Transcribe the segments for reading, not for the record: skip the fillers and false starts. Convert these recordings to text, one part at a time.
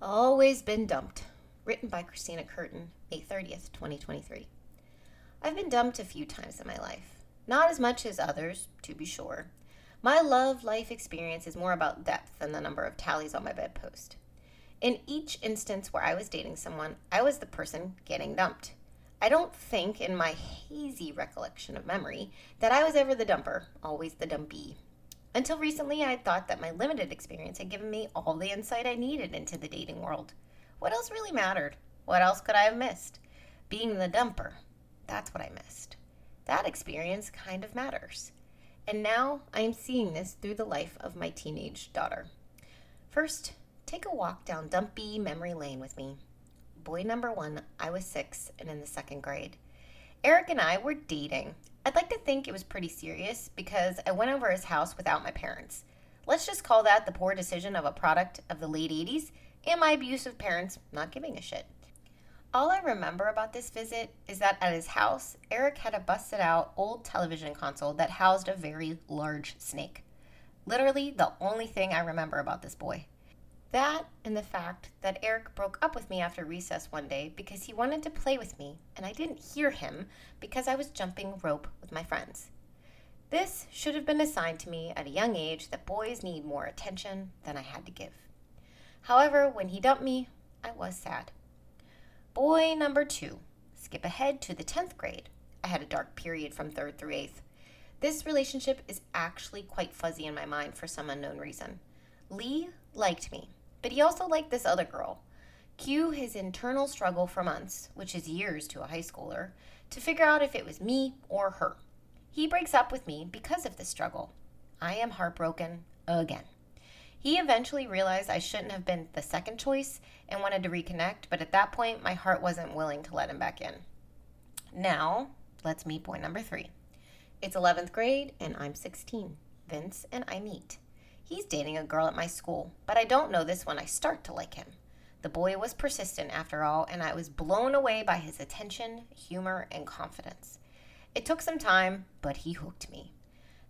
Always Been Dumped, written by Christina Curtin, May 30th, 2023. I've been dumped a few times in my life. Not as much as others, to be sure. My love life experience is more about depth than the number of tallies on my bedpost. In each instance where I was dating someone, I was the person getting dumped. I don't think, in my hazy recollection of memory, that I was ever the dumper, always the dumpee. Until recently, I thought that my limited experience had given me all the insight I needed into the dating world. What else really mattered? What else could I have missed? Being the dumper. That's what I missed. That experience kind of matters. And now I am seeing this through the life of my teenage daughter. First, take a walk down dumpy memory lane with me. Boy number 1, I was 6 and in the 2nd grade. Eric and I were dating. I'd like to think it was pretty serious because I went over his house without my parents. Let's just call that the poor decision of a product of the late 80s and my abusive parents not giving a shit. All I remember about this visit is that at his house, Eric had a busted out old television console that housed a very large snake. Literally the only thing I remember about this boy. That and the fact that Eric broke up with me after recess one day because he wanted to play with me and I didn't hear him because I was jumping rope with my friends. This should have been a sign to me at a young age that boys need more attention than I had to give. However, when he dumped me, I was sad. Boy number 2. Skip ahead to the 10th grade. I had a dark period from 3rd through 8th. This relationship is actually quite fuzzy in my mind for some unknown reason. Lee liked me, but he also liked this other girl. Cue his internal struggle for months, which is years to a high schooler, to figure out if it was me or her. He breaks up with me because of this struggle. I am heartbroken again. He eventually realized I shouldn't have been the second choice and wanted to reconnect, but at that point, my heart wasn't willing to let him back in. Now, let's meet boy number 3. It's 11th grade, and I'm 16. Vince and I meet. He's dating a girl at my school, but I don't know this when I start to like him. The boy was persistent after all, and I was blown away by his attention, humor, and confidence. It took some time, but he hooked me.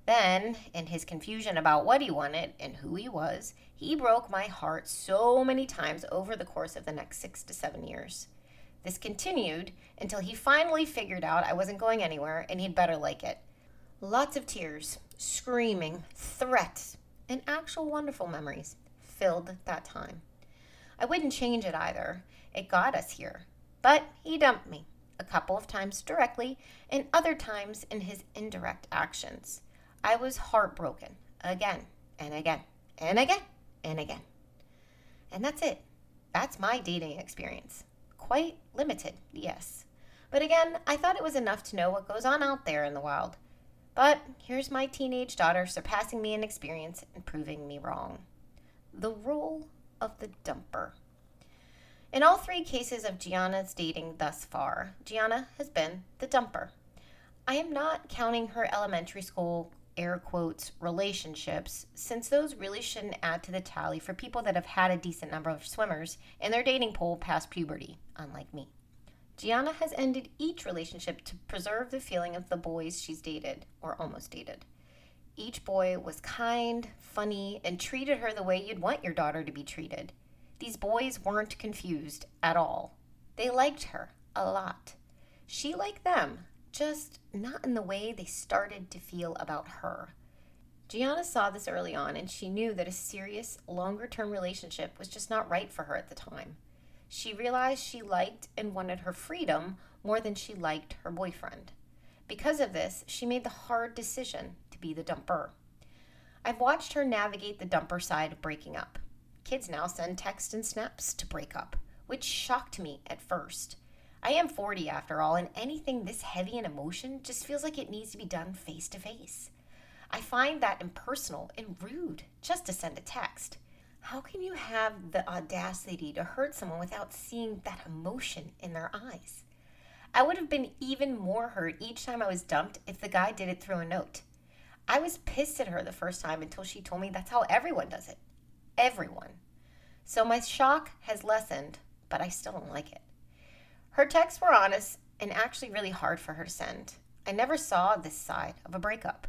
Then, in his confusion about what he wanted and who he was, he broke my heart so many times over the course of the next 6 to 7 years. This continued until he finally figured out I wasn't going anywhere and he'd better like it. Lots of tears, screaming, threats, and actual wonderful memories filled that time. I wouldn't change it either. It got us here. But he dumped me, a couple of times directly and other times in his indirect actions. I was heartbroken again and again and again and again. And that's it. That's my dating experience. Quite limited, yes. But again, I thought it was enough to know what goes on out there in the wild. But here's my teenage daughter surpassing me in experience and proving me wrong. The role of the dumper. In all 3 cases of Gianna's dating thus far, Gianna has been the dumper. I am not counting her elementary school, air quotes, relationships, since those really shouldn't add to the tally for people that have had a decent number of swimmers in their dating pool past puberty, unlike me. Gianna has ended each relationship to preserve the feeling of the boys she's dated, or almost dated. Each boy was kind, funny, and treated her the way you'd want your daughter to be treated. These boys weren't confused at all. They liked her a lot. She liked them, just not in the way they started to feel about her. Gianna saw this early on, and she knew that a serious, longer-term relationship was just not right for her at the time. She realized she liked and wanted her freedom more than she liked her boyfriend. Because of this, she made the hard decision to be the dumper. I've watched her navigate the dumper side of breaking up. Kids now send texts and snaps to break up, which shocked me at first. I am 40 after all, and anything this heavy in emotion just feels like it needs to be done face to face. I find that impersonal and rude just to send a text. How can you have the audacity to hurt someone without seeing that emotion in their eyes? I would have been even more hurt each time I was dumped if the guy did it through a note. I was pissed at her the first time until she told me that's how everyone does it. Everyone. So my shock has lessened, but I still don't like it. Her texts were honest and actually really hard for her to send. I never saw this side of a breakup.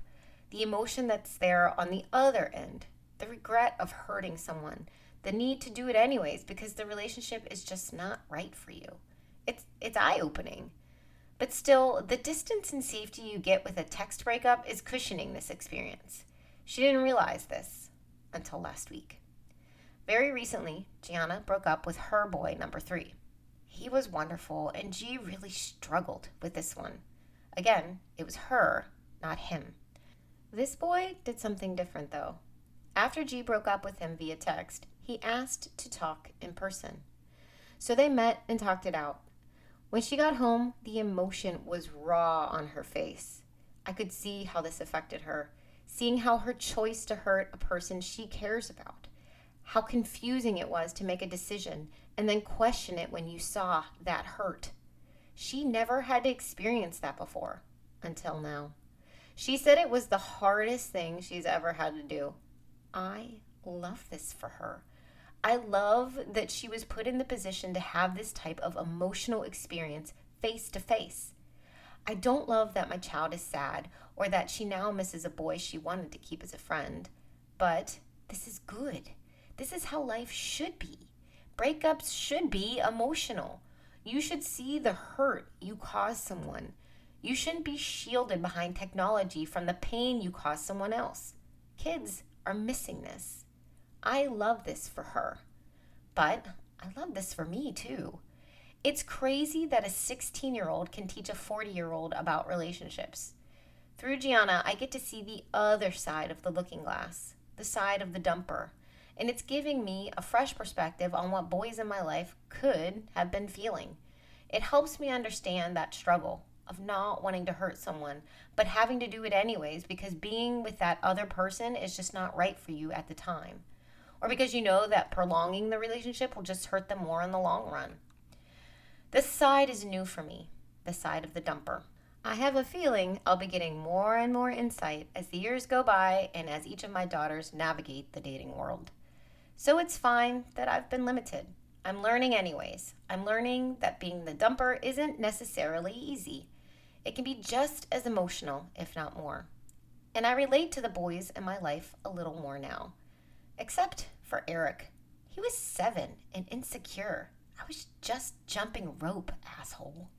The emotion that's there on the other end, the regret of hurting someone, the need to do it anyways because the relationship is just not right for you. It's eye-opening. But still, the distance and safety you get with a text breakup is cushioning this experience. She didn't realize this until last week. Very recently, Gianna broke up with her boy number 3. He was wonderful, and G really struggled with this one. Again, it was her, not him. This boy did something different, though. After G broke up with him via text, he asked to talk in person. So they met and talked it out. When she got home, the emotion was raw on her face. I could see how this affected her, seeing how her choice to hurt a person she cares about, how confusing it was to make a decision and then question it when you saw that hurt. She never had to experience that before, until now. She said it was the hardest thing she's ever had to do. I love this for her. I love that she was put in the position to have this type of emotional experience face to face. I don't love that my child is sad or that she now misses a boy she wanted to keep as a friend. But this is good. This is how life should be. Breakups should be emotional. You should see the hurt you cause someone. You shouldn't be shielded behind technology from the pain you cause someone else. Kids are missing this. I love this for her. But I love this for me too. It's crazy that a 16-year-old can teach a 40-year-old about relationships. Through Gianna, I get to see the other side of the looking glass, the side of the dumper. And it's giving me a fresh perspective on what boys in my life could have been feeling. It helps me understand that struggle of not wanting to hurt someone, but having to do it anyways because being with that other person is just not right for you at the time. Or because you know that prolonging the relationship will just hurt them more in the long run. This side is new for me, the side of the dumper. I have a feeling I'll be getting more and more insight as the years go by and as each of my daughters navigate the dating world. So it's fine that I've been limited. I'm learning anyways. I'm learning that being the dumper isn't necessarily easy. It can be just as emotional, if not more. And I relate to the boys in my life a little more now. Except for Eric. He was 7 and insecure. I was just jumping rope, asshole.